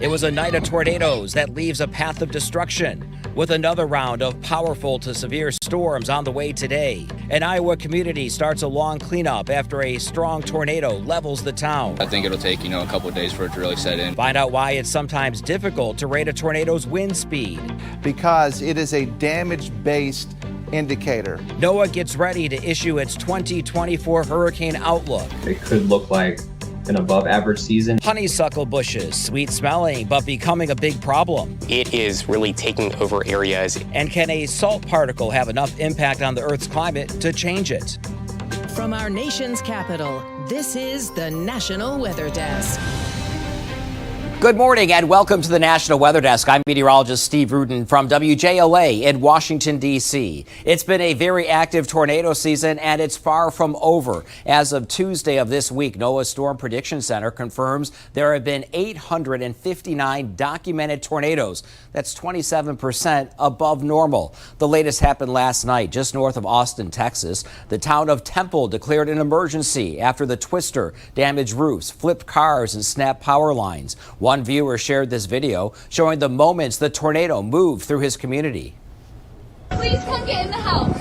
It was a night of tornadoes that leaves a path of destruction, with another round of powerful to severe storms on the way today. An Iowa community starts a long cleanup after a strong tornado levels the town. I think it'll take, a couple of days for it to really set in. Find out why it's sometimes difficult to rate a tornado's wind speed. Because it is a damage-based indicator. NOAA gets ready to issue its 2024 hurricane outlook. It could look like an above average season. Honeysuckle bushes, sweet smelling, but becoming a big problem. It is really taking over areas. And can a salt particle have enough impact on the Earth's climate to change it? From our nation's capital, this is the National Weather Desk. Good morning and welcome to the National Weather Desk. I'm meteorologist Steve Rudin from WJLA in Washington, D.C. It's been a very active tornado season and it's far from over. As of Tuesday of this week, NOAA's Storm Prediction Center confirms there have been 859 documented tornadoes. That's 27% above normal. The latest happened last night just north of Austin, Texas. The town of Temple declared an emergency after the twister damaged roofs, flipped cars, and snapped power lines. One viewer shared this video showing the moments the tornado moved through his community. Please come get in the house.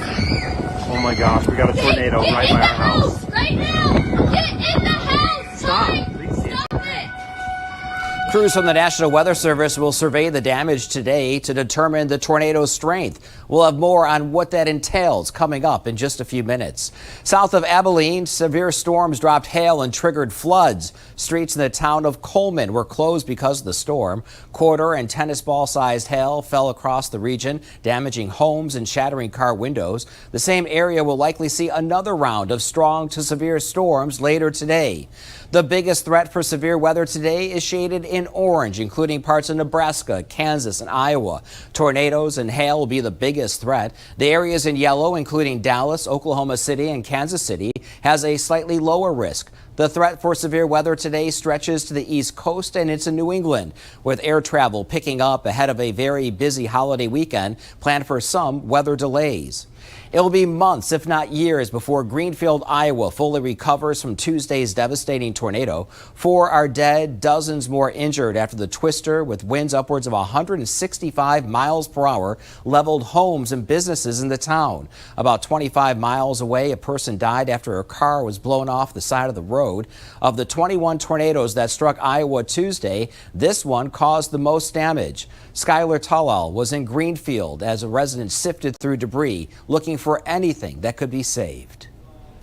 Oh my gosh, we got a tornado right by our house. Right now! Get in the house! Stop! Stop it! Crews from the National Weather Service will survey the damage today to determine the tornado's strength. We'll have more on what that entails coming up in just a few minutes. South of Abilene, severe storms dropped hail and triggered floods. Streets in the town of Coleman were closed because of the storm. Quarter and tennis ball-sized hail fell across the region, damaging homes and shattering car windows. The same area will likely see another round of strong to severe storms later today. The biggest threat for severe weather today is shaded in orange, including parts of Nebraska, Kansas, and Iowa. Tornadoes and hail will be the biggest threat. The areas in yellow, including Dallas, Oklahoma City, and Kansas City, has a slightly lower risk. The threat for severe weather today stretches to the East Coast and into New England, with air travel picking up ahead of a very busy holiday weekend planned for some weather delays. It will be months, if not years, before Greenfield, Iowa fully recovers from Tuesday's devastating tornado. 4 are dead, dozens more injured after the twister, with winds upwards of 165 miles per hour, leveled homes and businesses in the town. About 25 miles away, a person died after a car was blown off the side of the road. Of the 21 tornadoes that struck Iowa Tuesday, this one caused the most damage. Skylar Tullal was in Greenfield as a resident sifted through debris, looking for anything that could be saved.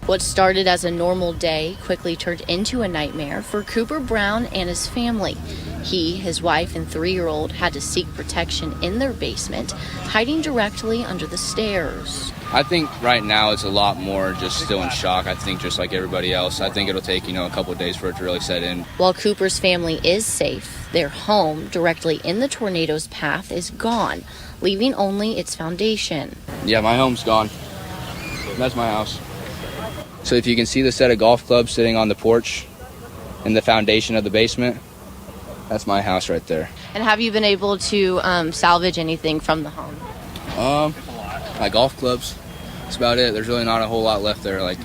What started as a normal day quickly turned into a nightmare for Cooper Brown and his family. He, his wife, and 3-year-old had to seek protection in their basement, hiding directly under the stairs. I think right now it's a lot more just still in shock. I think just like everybody else, I think it'll take, a couple of days for it to really set in. While Cooper's family is safe, their home directly in the tornado's path is gone, leaving only its foundation. Yeah, my home's gone. That's my house. So if you can see the set of golf clubs sitting on the porch in the foundation of the basement, that's my house right there. And have you been able to salvage anything from the home? My golf clubs. That's about it. There's really not a whole lot left there. Like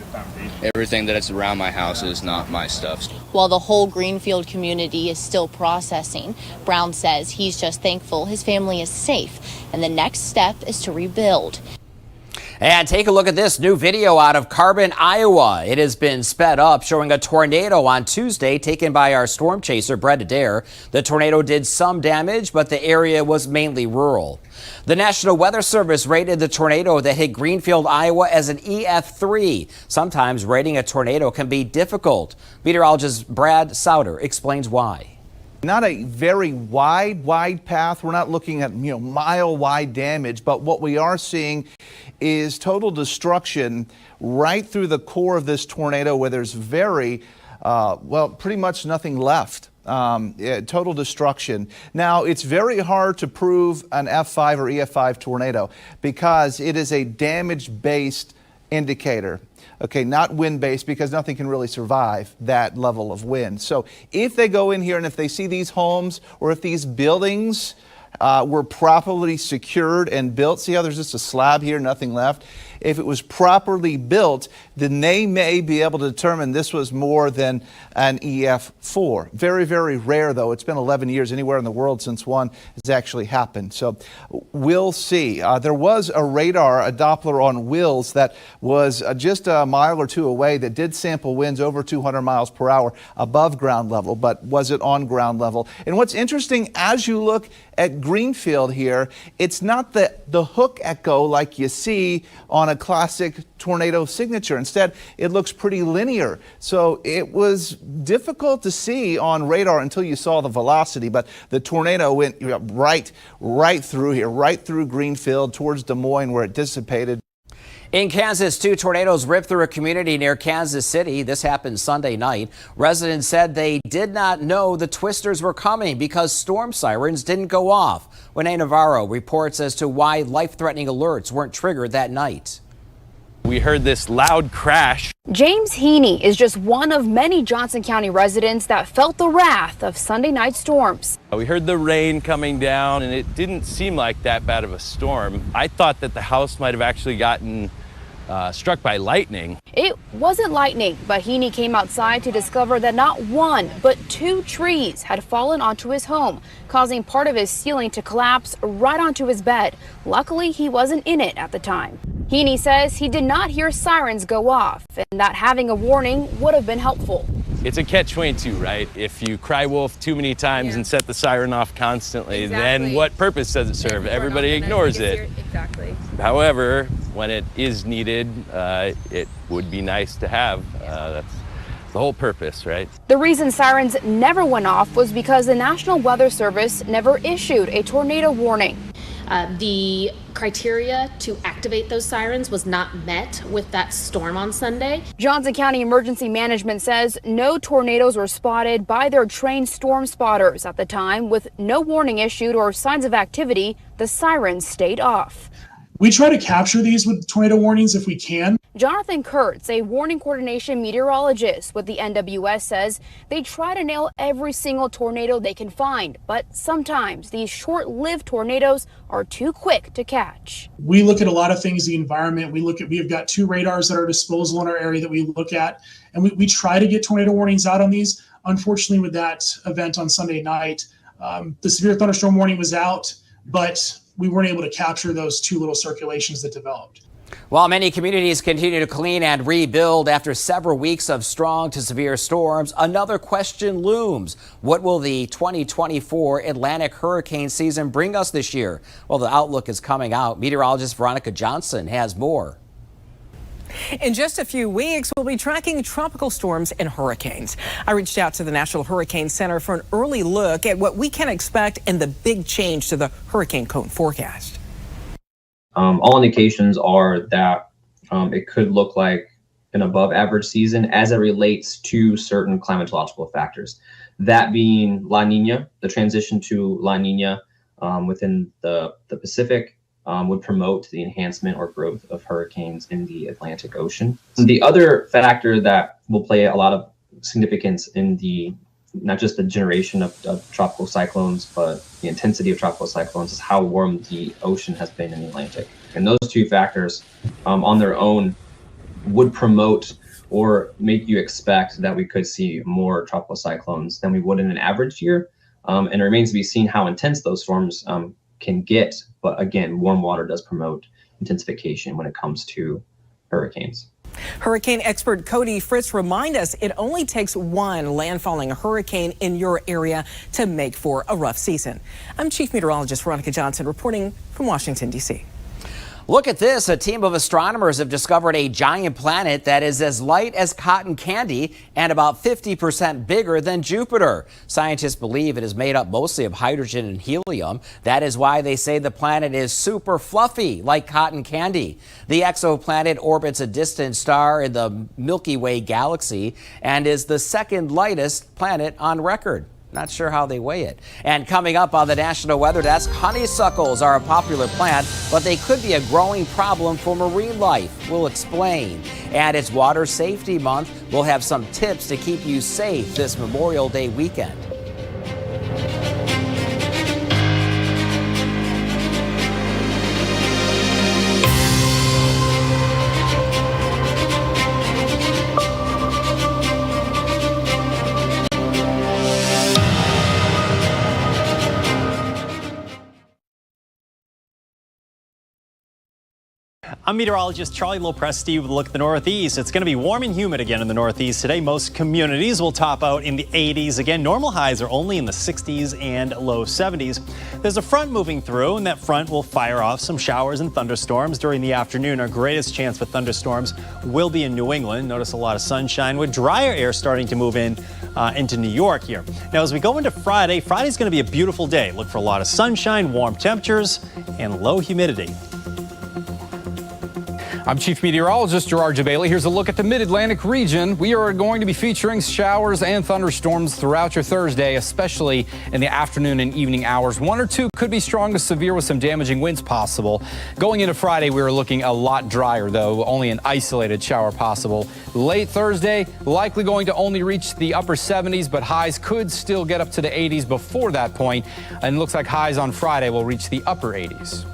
everything that is around my house is not my stuff. While the whole Greenfield community is still processing, Brown says he's just thankful his family is safe, and the next step is to rebuild. And take a look at this new video out of Carbon, Iowa. It has been sped up, showing a tornado on Tuesday taken by our storm chaser, Brett Adair. The tornado did some damage, but the area was mainly rural. The National Weather Service rated the tornado that hit Greenfield, Iowa as an EF3. Sometimes rating a tornado can be difficult. Meteorologist Brad Souter explains why. Not a very wide path. We're not looking at, mile-wide damage, but what we are seeing is total destruction right through the core of this tornado where there's pretty much nothing left. Total destruction. Now, it's very hard to prove an F5 or EF5 tornado because it is a damage-based indicator. Okay, not wind-based, because nothing can really survive that level of wind. So if they go in here and if they see these homes or if these buildings were properly secured and built, see how there's just a slab here, nothing left. if it was properly built, then they may be able to determine this was more than an EF4. Very, very rare, though. It's been 11 years anywhere in the world since one has actually happened. So we'll see. There was a radar, a Doppler on wheels that was just a mile or two away that did sample winds over 200 miles per hour above ground level, but was it on ground level? And what's interesting, as you look at Greenfield here, it's not the hook echo like you see on a classic tornado signature. Instead, it looks pretty linear. So it was difficult to see on radar until you saw the velocity, but the tornado went right through here, right through Greenfield towards Des Moines, where it dissipated. In Kansas, 2 tornadoes ripped through a community near Kansas City. This happened Sunday night. Residents said they did not know the twisters were coming because storm sirens didn't go off. Renee Navarro reports as to why life-threatening alerts weren't triggered that night. We heard this loud crash. James Heaney is just one of many Johnson County residents that felt the wrath of Sunday night storms. We heard the rain coming down, and it didn't seem like that bad of a storm. I thought that the house might have actually gotten struck by lightning. It wasn't lightning, but Heaney came outside to discover that not 1, but 2 trees had fallen onto his home, causing part of his ceiling to collapse right onto his bed. Luckily, he wasn't in it at the time. Heaney says he did not hear sirens go off and that having a warning would have been helpful. It's a catch-22, right? If you cry wolf too many times and set the siren off constantly, then what purpose does it serve? Everybody ignores it. Exactly. However, when it is needed, it would be nice to have. That's the whole purpose, right? The reason sirens never went off was because the National Weather Service never issued a tornado warning. The criteria to activate those sirens was not met with that storm on Sunday. Johnson County Emergency Management says no tornadoes were spotted by their trained storm spotters at the time. With no warning issued or signs of activity, the sirens stayed off. We try to capture these with tornado warnings if we can. Jonathan Kurtz, a warning coordination meteorologist with the NWS, says they try to nail every single tornado they can find, but sometimes these short-lived tornadoes are too quick to catch. We look at a lot of things, the environment. We've got 2 radars at our disposal in our area that we look at, and we try to get tornado warnings out on these. Unfortunately, with that event on Sunday night, the severe thunderstorm warning was out, but we weren't able to capture those 2 little circulations that developed. While many communities continue to clean and rebuild after several weeks of strong to severe storms, another question looms. What will the 2024 Atlantic hurricane season bring us this year? Well, the outlook is coming out. Meteorologist Veronica Johnson has more. In just a few weeks, we'll be tracking tropical storms and hurricanes. I reached out to the National Hurricane Center for an early look at what we can expect and the big change to the hurricane cone forecast. All indications are that it could look like an above average season as it relates to certain climatological factors. That being La Nina, the transition to La Nina within the Pacific would promote the enhancement or growth of hurricanes in the Atlantic Ocean. The other factor that will play a lot of significance in not just the generation of tropical cyclones, but the intensity of tropical cyclones is how warm the ocean has been in the Atlantic. And those 2 factors on their own would promote or make you expect that we could see more tropical cyclones than we would in an average year. And it remains to be seen how intense those storms can get. But again, warm water does promote intensification when it comes to hurricanes. Hurricane expert Cody Fritz remind us it only takes one landfalling hurricane in your area to make for a rough season. I'm Chief Meteorologist Veronica Johnson reporting from Washington, D.C. Look at this. A team of astronomers have discovered a giant planet that is as light as cotton candy and about 50% bigger than Jupiter. Scientists believe it is made up mostly of hydrogen and helium. That is why they say the planet is super fluffy, like cotton candy. The exoplanet orbits a distant star in the Milky Way galaxy and is the 2nd lightest planet on record. Not sure how they weigh it. And coming up on the National Weather Desk, honeysuckles are a popular plant, but they could be a growing problem for marine life. We'll explain. And it's Water Safety Month. We'll have some tips to keep you safe this Memorial Day weekend. I'm meteorologist Charlie Lopresti with a look at the Northeast. It's going to be warm and humid again in the Northeast today. Most communities will top out in the 80s again. Normal highs are only in the 60s and low 70s. There's a front moving through, and that front will fire off some showers and thunderstorms during the afternoon. Our greatest chance for thunderstorms will be in New England. Notice a lot of sunshine with drier air starting to move in into New York here. Now, as we go into Friday's going to be a beautiful day. Look for a lot of sunshine, warm temperatures, and low humidity. I'm Chief Meteorologist Gerard Jabali. Here's a look at the Mid-Atlantic region. We are going to be featuring showers and thunderstorms throughout your Thursday, especially in the afternoon and evening hours. One or two could be strong to severe with some damaging winds possible. Going into Friday, we are looking a lot drier, though. Only an isolated shower possible. Late Thursday, likely going to only reach the upper 70s, but highs could still get up to the 80s before that point. And it looks like highs on Friday will reach the upper 80s.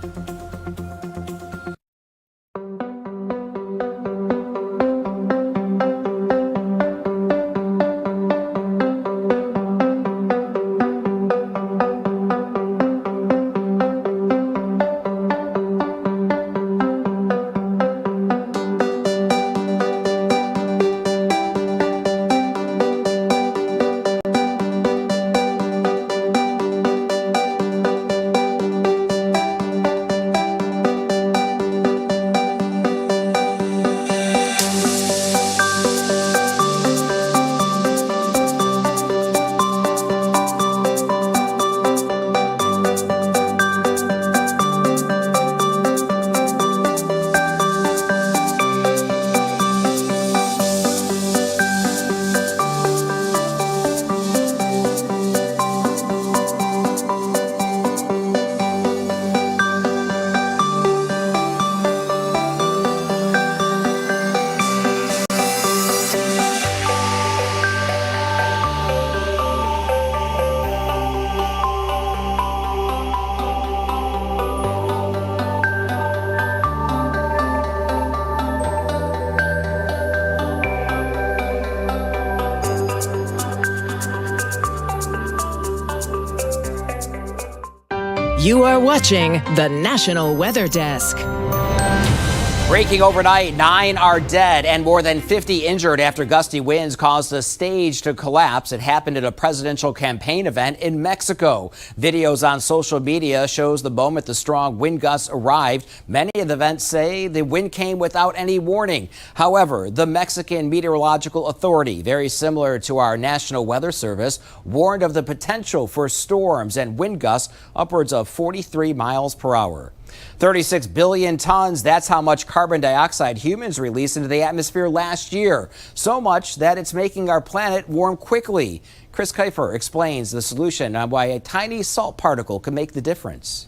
You are watching the National Weather Desk. Breaking overnight, 9 are dead and more than 50 injured after gusty winds caused a stage to collapse. It happened at a presidential campaign event in Mexico. Videos on social media shows the moment the strong wind gusts arrived. Many of the events say the wind came without any warning. However, the Mexican Meteorological Authority, very similar to our National Weather Service, warned of the potential for storms and wind gusts upwards of 43 miles per hour. 36 billion tons, that's how much carbon dioxide humans released into the atmosphere last year. So much that it's making our planet warm quickly. Chris Kiefer explains the solution on why a tiny salt particle can make the difference.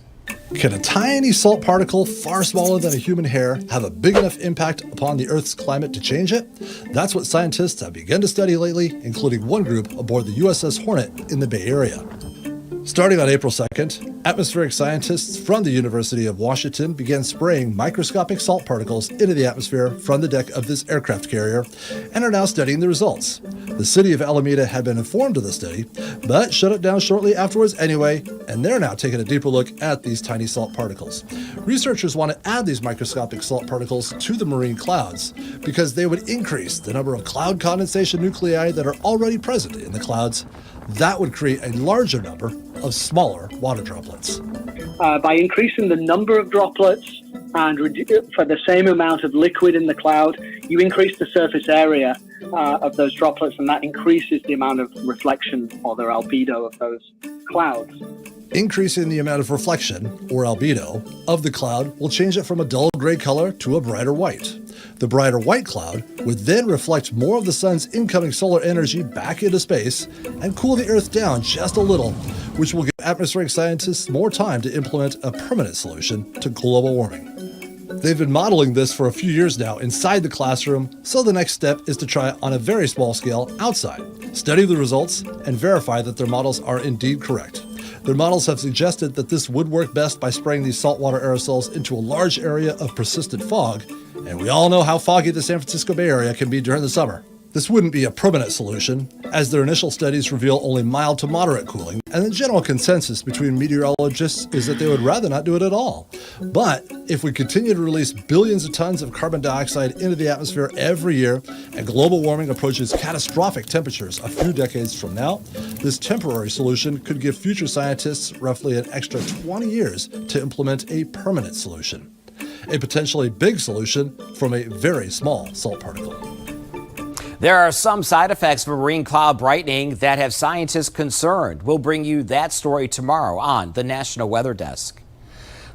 Can a tiny salt particle, far smaller than a human hair, have a big enough impact upon the Earth's climate to change it? That's what scientists have begun to study lately, including one group aboard the USS Hornet in the Bay Area. Starting on April 2nd, atmospheric scientists from the University of Washington began spraying microscopic salt particles into the atmosphere from the deck of this aircraft carrier and are now studying the results. The city of Alameda had been informed of the study, but shut it down shortly afterwards anyway, and they're now taking a deeper look at these tiny salt particles. Researchers want to add these microscopic salt particles to the marine clouds because they would increase the number of cloud condensation nuclei that are already present in the clouds. That would create a larger number of smaller water droplets. By increasing the number of droplets and for the same amount of liquid in the cloud, you increase the surface area of those droplets, and that increases the amount of reflection or the albedo of those clouds. Increasing the amount of reflection, or albedo, of the cloud will change it from a dull gray color to a brighter white. The brighter white cloud would then reflect more of the sun's incoming solar energy back into space and cool the Earth down just a little, which will give atmospheric scientists more time to implement a permanent solution to global warming. They've been modeling this for a few years now inside the classroom, so the next step is to try it on a very small scale outside, study the results, and verify that their models are indeed correct. Their models have suggested that this would work best by spraying these saltwater aerosols into a large area of persistent fog, and we all know how foggy the San Francisco Bay Area can be during the summer. This wouldn't be a permanent solution, as their initial studies reveal only mild to moderate cooling, and the general consensus between meteorologists is that they would rather not do it at all. But if we continue to release billions of tons of carbon dioxide into the atmosphere every year, and global warming approaches catastrophic temperatures a few decades from now, this temporary solution could give future scientists roughly an extra 20 years to implement a permanent solution. A potentially big solution from a very small salt particle. There are some side effects from marine cloud brightening that have scientists concerned. We'll bring you that story tomorrow on the National Weather Desk.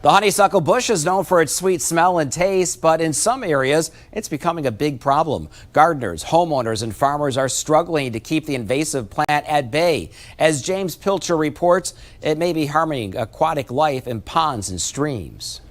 The honeysuckle bush is known for its sweet smell and taste, but in some areas, it's becoming a big problem. Gardeners, homeowners, and farmers are struggling to keep the invasive plant at bay. As James Pilcher reports, it may be harming aquatic life in ponds and streams.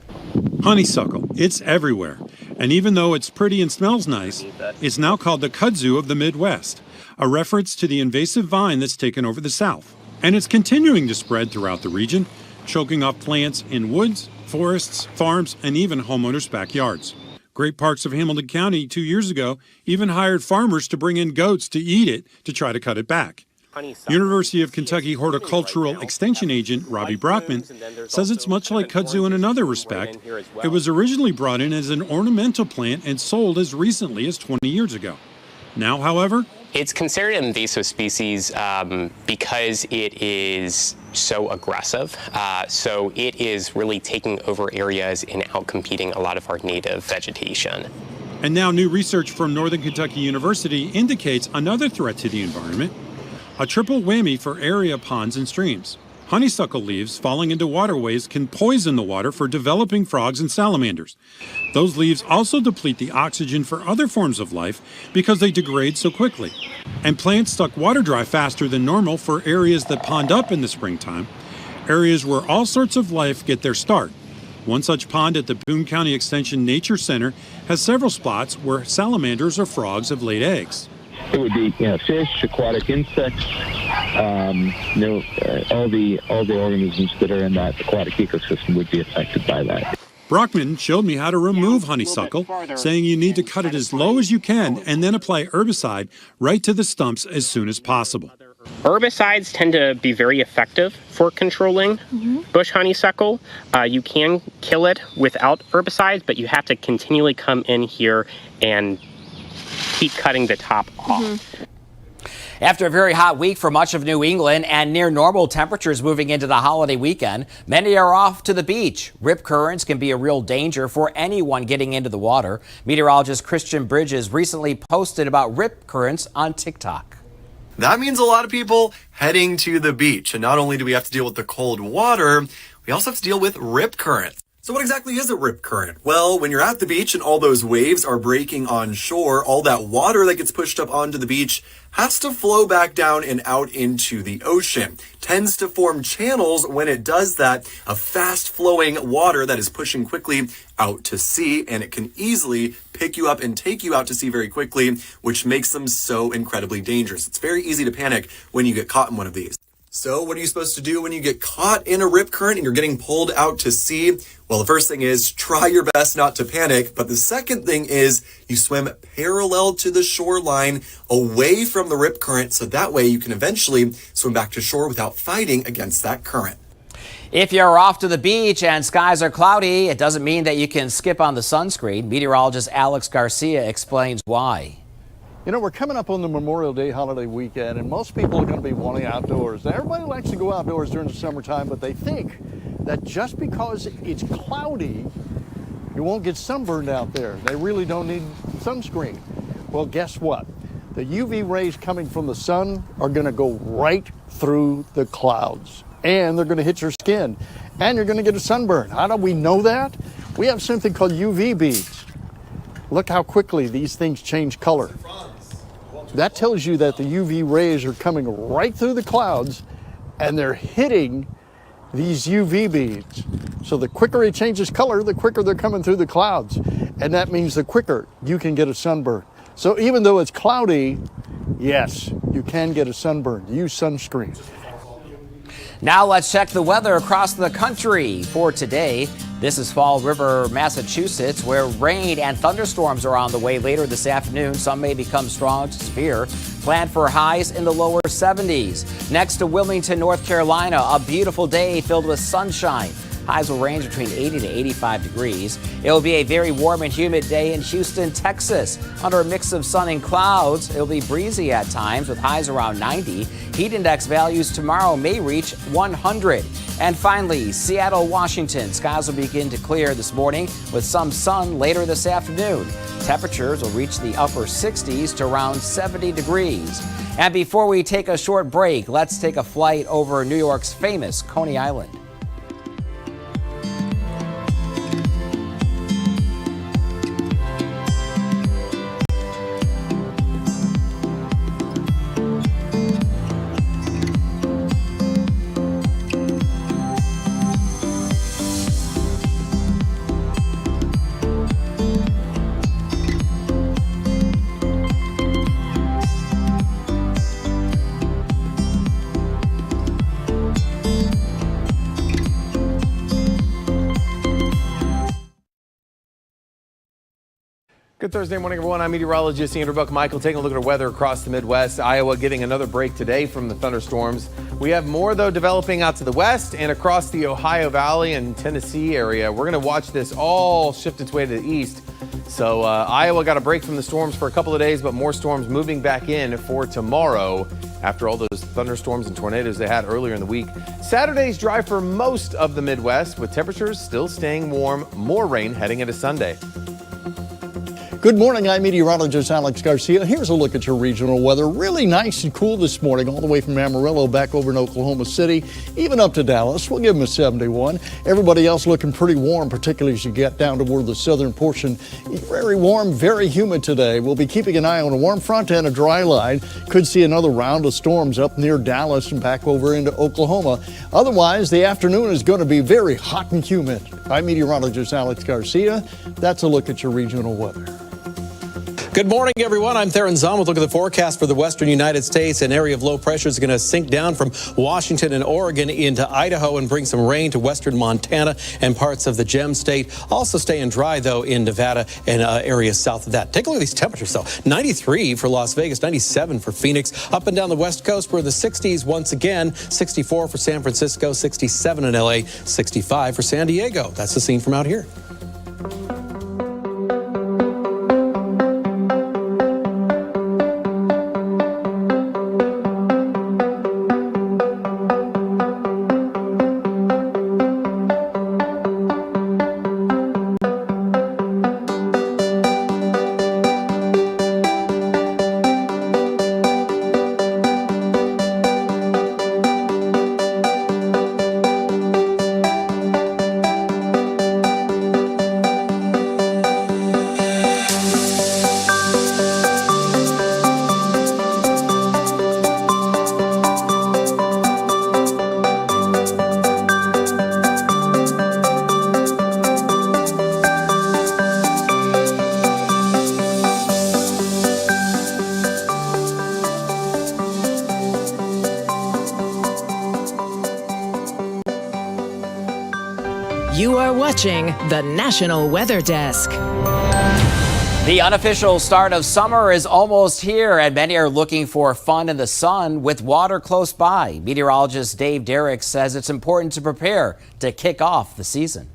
Honeysuckle, it's everywhere. And even though it's pretty and smells nice, it's now called the kudzu of the Midwest, a reference to the invasive vine that's taken over the South. And it's continuing to spread throughout the region, choking off plants in woods, forests, farms, and even homeowners' backyards. Great Parks of Hamilton County 2 years ago even hired farmers to bring in goats to eat it to try to cut it back. University of Kentucky horticultural extension agent Robbie Brockman says it's much like kudzu in another respect. It was originally brought in as an ornamental plant and sold as recently as 20 years ago. Now, however, it's considered an invasive species because it is so aggressive. So it is really taking over areas and outcompeting a lot of our native vegetation. And now new research from Northern Kentucky University indicates another threat to the environment. A triple whammy for area ponds and streams. Honeysuckle leaves falling into waterways can poison the water for developing frogs and salamanders. Those leaves also deplete the oxygen for other forms of life because they degrade so quickly. And plants suck water dry faster than normal for areas that pond up in the springtime, areas where all sorts of life get their start. One such pond at the Boone County Extension Nature Center has several spots where salamanders or frogs have laid eggs. It would be, fish, aquatic insects, all the organisms that are in that aquatic ecosystem would be affected by that. Brockman showed me how to remove honeysuckle, saying you need to cut it as low as you can and then apply herbicide right to the stumps as soon as possible. Herbicides tend to be very effective for controlling bush honeysuckle. You can kill it without herbicides, but you have to continually come in here and keep cutting the top off. After a very hot week for much of New England and near normal temperatures moving into the holiday weekend, many are off to the beach. Rip currents can be a real danger for anyone getting into the water. Meteorologist Christian Bridges recently posted about rip currents on TikTok. That means a lot of people heading to the beach. And not only do we have to deal with the cold water, we also have to deal with rip currents. So what exactly is a rip current? Well, when you're at the beach and all those waves are breaking on shore, all that water that gets pushed up onto the beach has to flow back down and out into the ocean. Tends to form channels when it does that, of fast flowing water that is pushing quickly out to sea, and it can easily pick you up and take you out to sea very quickly, which makes them so incredibly dangerous. It's very easy to panic when you get caught in one of these. So what are you supposed to do when you get caught in a rip current and you're getting pulled out to sea? Well, the first thing is try your best not to panic. But the second thing is you swim parallel to the shoreline away from the rip current. So that way you can eventually swim back to shore without fighting against that current. If you're off to the beach and skies are cloudy, it doesn't mean that you can skip on the sunscreen. Meteorologist Alex Garcia explains why. You know, we're coming up on the Memorial Day holiday weekend, and most people are going to be wanting outdoors. Now, everybody likes to go outdoors during the summertime, but they think that just because it's cloudy, you won't get sunburned out there. They really don't need sunscreen. Well, guess what? The UV rays coming from the sun are going to go right through the clouds, and they're going to hit your skin, and you're going to get a sunburn. How do we know that? We have something called UV beads. Look how quickly these things change color. That tells you that the UV rays are coming right through the clouds and they're hitting these UV beads. So the quicker it changes color, the quicker they're coming through the clouds. And that means the quicker you can get a sunburn. So even though it's cloudy, yes, you can get a sunburn. Use sunscreen. Now let's check the weather across the country for today. This is Fall River, Massachusetts, where rain and thunderstorms are on the way later this afternoon. Some may become strong to severe. Plan for highs in the lower 70s. Next to Wilmington, North Carolina, a beautiful day filled with sunshine. Highs will range between 80 to 85 degrees. It will be a very warm and humid day in Houston, Texas. Under a mix of sun and clouds, it will be breezy at times with highs around 90. Heat index values tomorrow may reach 100. And finally, Seattle, Washington. Skies will begin to clear this morning with some sun later this afternoon. Temperatures will reach the upper 60s to around 70 degrees. And before we take a short break, let's take a flight over New York's famous Coney Island. Good Thursday morning, everyone. I'm meteorologist Andrew Buck-Michael taking a look at our weather across the Midwest. Iowa getting another break today from the thunderstorms. We have more, though, developing out to the west and across the Ohio Valley and Tennessee area. We're going to watch this all shift its way to the east. So Iowa got a break from the storms for a couple of days, but more storms moving back in for tomorrow after all those thunderstorms and tornadoes they had earlier in the week. Saturday's dry for most of the Midwest, with temperatures still staying warm. More rain heading into Sunday. Good morning, I'm meteorologist Alex Garcia. Here's a look at your regional weather. Really nice and cool this morning, all the way from Amarillo back over in Oklahoma City, even up to Dallas. We'll give them a 71. Everybody else looking pretty warm, particularly as you get down toward the southern portion. Very warm, very humid today. We'll be keeping an eye on a warm front and a dry line. Could see another round of storms up near Dallas and back over into Oklahoma. Otherwise, the afternoon is going to be very hot and humid. I'm meteorologist Alex Garcia. That's a look at your regional weather. Good morning, everyone. I'm Theron Zahn with a look at the forecast for the western United States. An area of low pressure is going to sink down from Washington and Oregon into Idaho and bring some rain to western Montana and parts of the Gem State. Also staying dry, though, in Nevada and areas south of that. Take a look at these temperatures, though. 93 for Las Vegas, 97 for Phoenix. Up and down the west coast, we're in the 60s once again. 64 for San Francisco, 67 in L.A., 65 for San Diego. That's the scene from out here. You are watching the National Weather Desk. The unofficial start of summer is almost here, and many are looking for fun in the sun with water close by. Meteorologist Dave Derrick says it's important to prepare to kick off the season.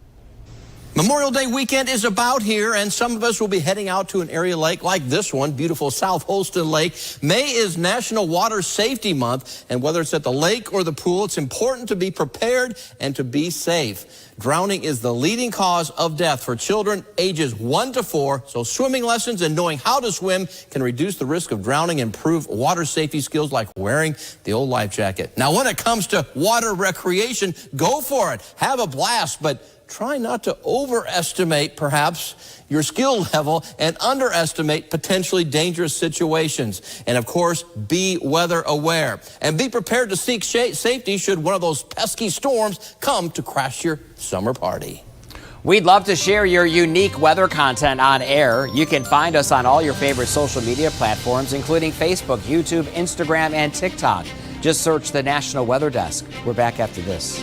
Memorial Day weekend is about here, and some of us will be heading out to an area lake like this one, beautiful South Holston Lake. May is National Water Safety Month, and whether it's at the lake or the pool, it's important to be prepared and to be safe. Drowning is the leading cause of death for children ages 1 to 4, so swimming lessons and knowing how to swim can reduce the risk of drowning and improve water safety skills like wearing the old life jacket. Now, when it comes to water recreation, go for it. Have a blast, but try not to overestimate, perhaps, your skill level and underestimate potentially dangerous situations. And, of course, be weather aware. And be prepared to seek safety should one of those pesky storms come to crash your summer party. We'd love to share your unique weather content on air. You can find us on all your favorite social media platforms, including Facebook, YouTube, Instagram, and TikTok. Just search the National Weather Desk. We're back after this.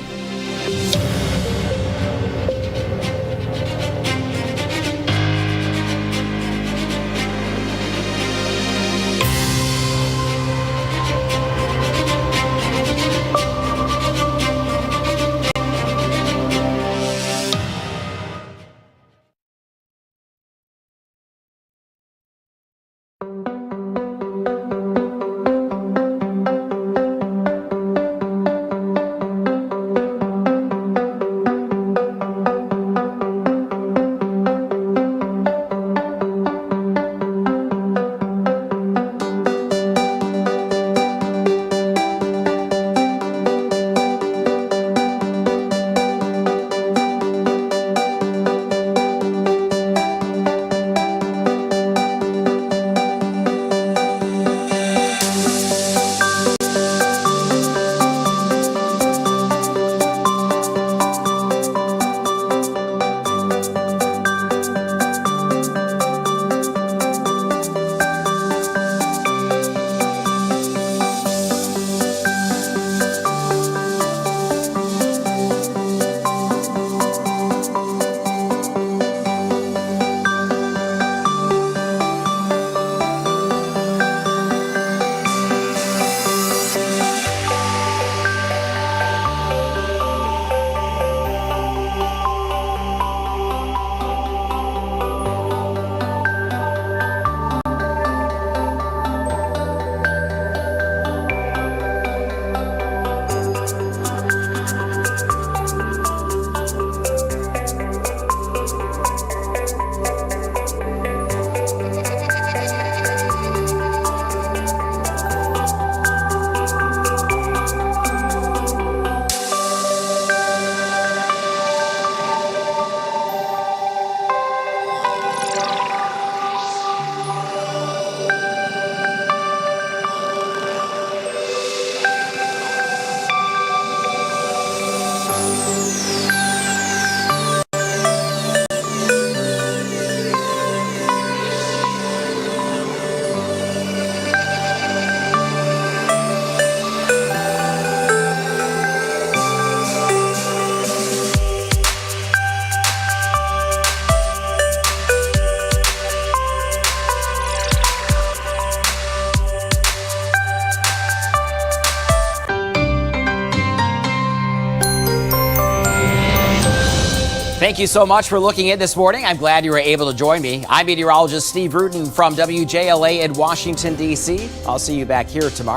Thank you so much for looking in this morning. I'm glad you were able to join me. I'm meteorologist Steve Rudin from WJLA in Washington, D.C. I'll see you back here tomorrow.